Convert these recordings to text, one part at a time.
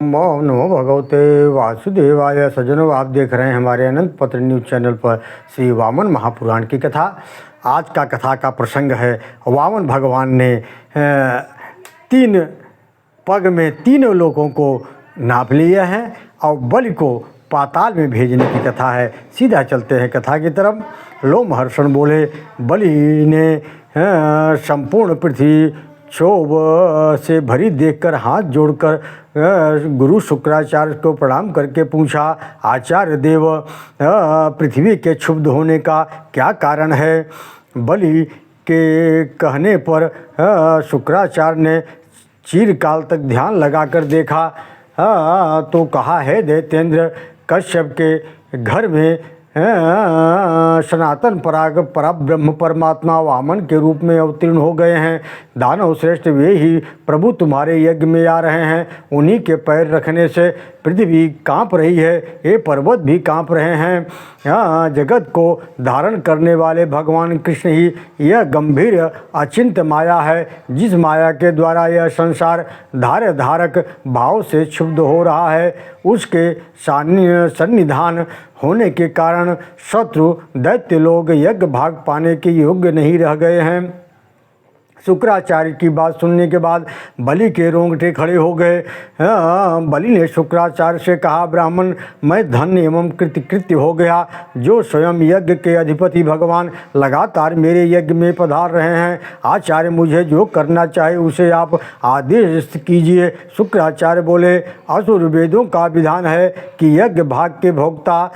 ओम नमो भगवते वासुदेवाय। सज्जनों, आप देख रहे हैं हमारे अनंत पत्र न्यूज चैनल पर श्री वामन महापुराण की कथा। आज का कथा का प्रसंग है वामन भगवान ने तीन पग में तीनों लोगों को नाप लिया है और बलि को पाताल में भेजने की कथा है। सीधा चलते हैं कथा की तरफ। लोमहर्षण बोले, बलि ने संपूर्ण पृथ्वी क्षोभ से भरी देखकर हाथ जोड़कर गुरु शुक्राचार्य को प्रणाम करके पूछा, आचार्य देव, पृथ्वी के क्षुब्ध होने का क्या कारण है? बलि के कहने पर शुक्राचार्य ने चिरकाल तक ध्यान लगाकर देखा तो कहा, है दैत्येंद्र, कश्यप के घर में सनातन पराग परब्रह्म परमात्मा वामन के रूप में अवतीर्ण हो गए हैं। दानव श्रेष्ठ वे ही प्रभु तुम्हारे यज्ञ में आ रहे हैं। उन्हीं के पैर रखने से पृथ्वी कांप रही है, ये पर्वत भी कांप रहे हैं। जगत को धारण करने वाले भगवान कृष्ण ही यह गंभीर अचिंत्य माया है, जिस माया के द्वारा यह संसार धार्य धारक भाव से क्षुब्ध हो रहा है। उसके सन्निधान होने के कारण शत्रु दैत्य लोग यज्ञ भाग पाने के योग्य नहीं रह गए हैं। शुक्राचार्य की बात सुनने के बाद बलि के रोंगटे खड़े हो गए। बलि ने शुक्राचार्य से कहा, ब्राह्मण, मैं धन्य एवं कृतकृत्य हो गया। जो स्वयं यज्ञ के अधिपति भगवान लगातार मेरे यज्ञ में पधार रहे हैं। आचार्य, मुझे जो करना चाहे उसे आप आदेश कीजिए। शुक्राचार्य बोले, असुर वेदों का विधान है कि यज्ञ भाग के भोक्ता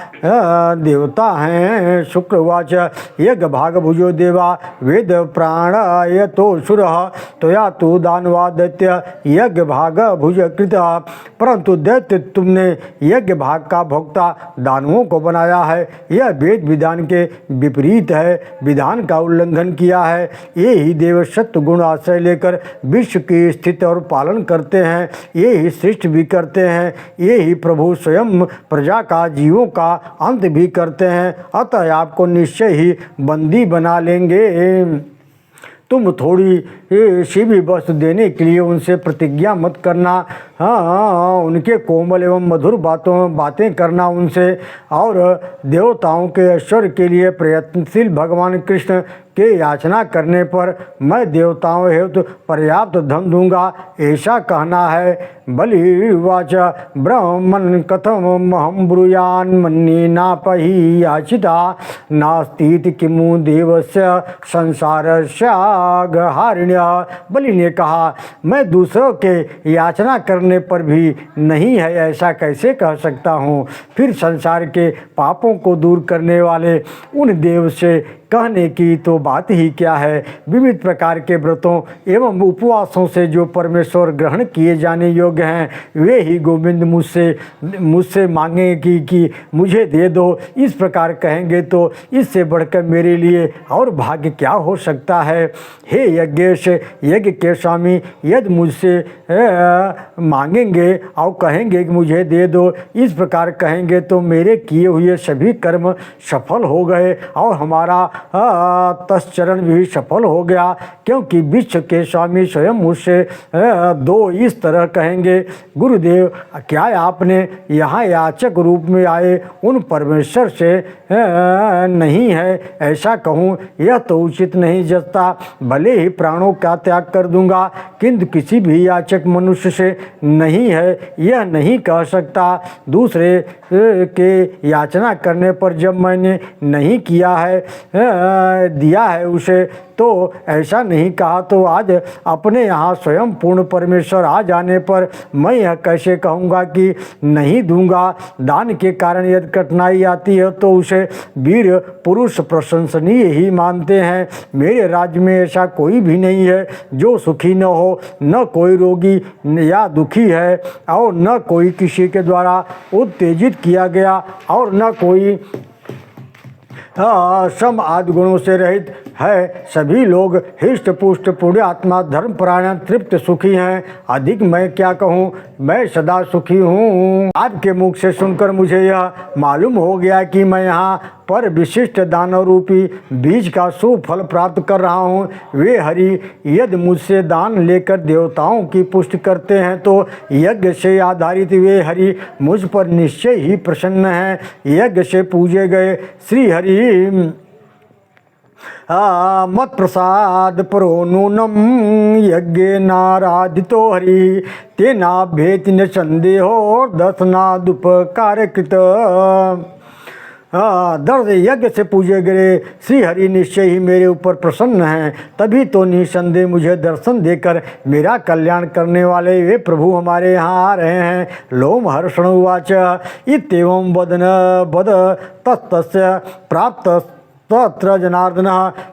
देवता हैं। शुक्रवाच, यज्ञ भाग भुजो देवा वेद प्राणाय तो सुरः त्वया तो दानवा दैत्य यज्ञ भाग भुज कृत। परंतु दैत्य, तुमने यज्ञ भाग का भोक्ता दानवों को बनाया है। यह वेद विधान के विपरीत है, विधान का उल्लंघन किया है। ये ही देव सत्व गुण आश्रय लेकर विश्व की स्थिति और पालन करते हैं। ये ही सृष्टि भी करते हैं। ये ही प्रभु स्वयं प्रजा का, जीवों का अंत भी करते हैं। अतः आपको निश्चय ही बंदी बना लेंगे। तुम थोड़ी सी भी वस्तु देने के लिए उनसे प्रतिज्ञा मत करना। उनके कोमल एवं मधुर बातें करना उनसे। और देवताओं के ऐश्वर्य के लिए प्रयत्नशील भगवान कृष्ण के याचना करने पर मैं देवताओं हेतु पर्याप्त धन दूंगा, ऐसा कहना है। बलिवाच, ब्राह्मण कथम अहम ब्रूयान मन्ये नापहि याचिता नास्तीति किमु देवस्य संसारस्यागहारिण्य। बलि ने कहा, मैं दूसरों के याचना करने पर भी नहीं है ऐसा कैसे कह सकता हूँ? फिर संसार के पापों को दूर करने वाले उन देव से कहने की तो बात ही क्या है। विविध प्रकार के व्रतों एवं उपवासों से जो परमेश्वर ग्रहण किए जाने योग्य हैं, वे ही गोविंद मुझसे मांगेंगे कि मुझे दे दो। इस प्रकार कहेंगे तो इससे बढ़कर मेरे लिए और भाग्य क्या हो सकता है? हे यज्ञेश, यज्ञ के स्वामी, यदि मुझसे मांगेंगे और कहेंगे कि मुझे दे दो, इस प्रकार कहेंगे तो मेरे किए हुए सभी कर्म सफल हो गए और हमारा तत्चरण भी सफल हो गया। क्योंकि विश्व के स्वामी स्वयं मुझसे दो इस तरह कहेंगे, गुरुदेव, क्या आपने यहाँ याचक रूप में आए उन परमेश्वर से नहीं है ऐसा कहूँ? यह तो उचित नहीं जचता। भले ही प्राणों का त्याग कर दूंगा, किंतु किसी भी याचक मनुष्य से नहीं है यह नहीं कह सकता। दूसरे के याचना करने पर जब मैंने नहीं किया है, दिया है उसे, तो ऐसा नहीं कहा, तो आज अपने यहाँ स्वयं पूर्ण परमेश्वर आ जाने पर मैं यह कैसे कहूँगा कि नहीं दूंगा? दान के कारण यदि कठिनाई आती है तो उसे वीर पुरुष प्रशंसनीय ही मानते हैं। मेरे राज्य में ऐसा कोई भी नहीं है जो सुखी न हो, न कोई रोगी या दुखी है, और न कोई किसी के द्वारा उत्तेजित किया गया, और न कोई सम आदि गुणों से रहित है। सभी लोग हृष्ट पुष्ट पुण्यात्मा धर्मपरायण तृप्त सुखी हैं। अधिक मैं क्या कहूँ, मैं सदा सुखी हूँ। आपके मुख से सुनकर मुझे यह मालूम हो गया कि मैं यहाँ पर विशिष्ट दान रूपी बीज का शुभ फल प्राप्त कर रहा हूँ। वे हरि यदि मुझसे दान लेकर देवताओं की पुष्टि करते हैं तो यज्ञ से आधारित वे हरि मुझ पर निश्चय ही प्रसन्न हैं। यज्ञ से पूजे गए श्री हरि मत प्रसाद परो नूनम यज्ञ नाराधितो हरि तेना भेति न संदेहो दर्शनादुपकार कृत। दर्द यज्ञ से पूजे गए श्री हरि निश्चय ही मेरे ऊपर प्रसन्न हैं, तभी तो निसंदेह मुझे दर्शन देकर मेरा कल्याण करने वाले वे प्रभु हमारे यहाँ आ रहे हैं। लोम हर्षण उवाच इत्येवं वद तस्तस्य प्राप्त तत्र जनार्दन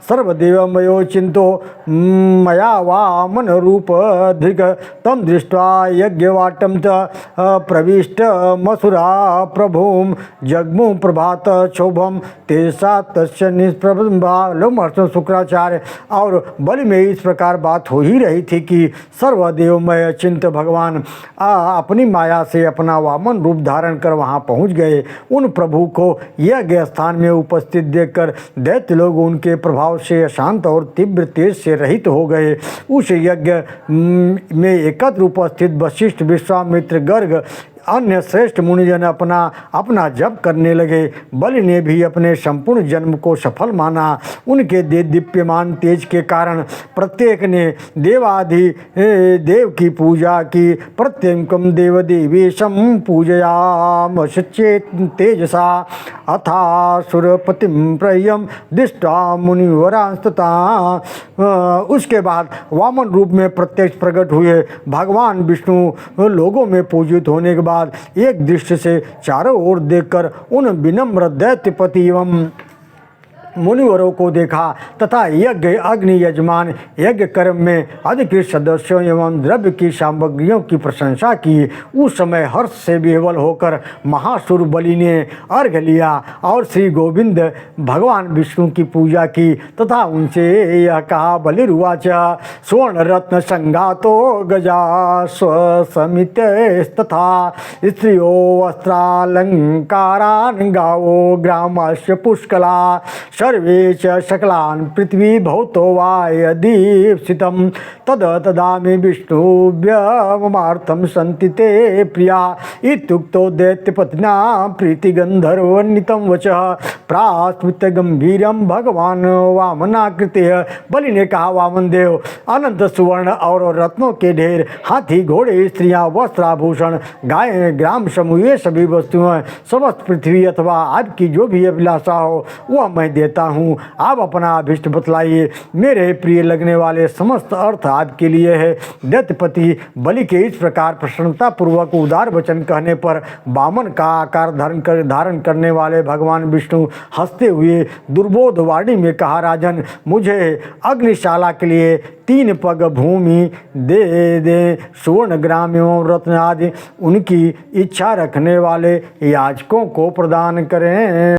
सर्वदेवमयो चिंतो मया वामन रूप धृग तम दृष्ट्वा यज्ञवाटम च प्रविष्ट मसुरा प्रभुम जगमु प्रभात क्षोभम तेसा तस्य निष्प्रभा। लोमहर्षण शुक्राचार्य और बलि में इस प्रकार बात हो ही रही थी कि सर्वदेवमय चिंत भगवान अपनी माया से अपना वामन रूप धारण कर वहाँ पहुँच गए। उन प्रभु को यज्ञ स्थान में उपस्थित देखकर दैत्य लोग उनके प्रभाव से अशांत और तीव्र तेज से रहित हो गए। उस यज्ञ में एकत्र उपस्थित वशिष्ठ विश्वामित्र गर्ग अन्य श्रेष्ठ मुनिजन अपना जप करने लगे। बलि ने भी अपने संपूर्ण जन्म को सफल माना। उनके दीप्यमान तेज के कारण प्रत्येक ने देवाधि देव की पूजा की। प्रत्येकम देव देवीशम पूजयाम सचेत तेजसा अथासुरपतिम प्रयम दृष्टा मुनिवरांस्तता। उसके बाद वामन रूप में प्रत्यक्ष प्रकट हुए भगवान विष्णु लोगों में पूजित होने के बाद एक दृष्टि से चारों ओर देखकर उन विनम्र दैत्यपति एवं मुनिवरों को देखा तथा यज्ञ अग्नि यजमान यज्ञ कर्म में अधिकृत सदस्यों एवं द्रव्य की सामग्रियों की प्रशंसा की। उस समय हर्ष से विह्वल होकर महासुर बलि ने अर्घ्य लिया और श्री गोविंद भगवान विष्णु की पूजा की तथा उनसे यह कहा। बलिरुवाच स्वर्ण रत्न संघातो गजा स्वसमित तथा स्त्रियो वस्त्रालंकारान् गावो ग्रामस्य पुष्कला सर्वे च सकलान् पृथ्वी भवतो वा यदीप्सितं तद तदा मे विष्णुव्यमार्थं सन्ति ते प्रिया। इत्युक्तो दैत्यपत्न्या प्रीतिगन्धर्वन्वितं वचः प्रास्मित गंभीरम भगवान वामनाकृते। बलि ने कहा, वामन देव अनंत सुवर्ण और रत्नों के ढेर, हाथी घोड़े स्त्रियां वस्त्राभूषण गायें ग्राम समूह ये सभी वस्तुएं समस्त पृथ्वी अथवा आपकी जो भी अभिलाषा हो वह मैं देता हूँ। आप अपना अभिष्ट बतलाइए। मेरे प्रिय लगने वाले समस्त अर्थ आपके लिए है। दैत्यपति बलि के इस प्रकार प्रसन्नता पूर्वक उदार वचन कहने पर वामन का आकार धारण करने वाले भगवान विष्णु हंसते हुए दुर्बोध वाणी में कहा, राजन मुझे अग्निशाला के लिए 3 पग भूमि दे दे। सुवर्ण ग्राम एवं रत्न आदि उनकी इच्छा रखने वाले याचकों को प्रदान करें।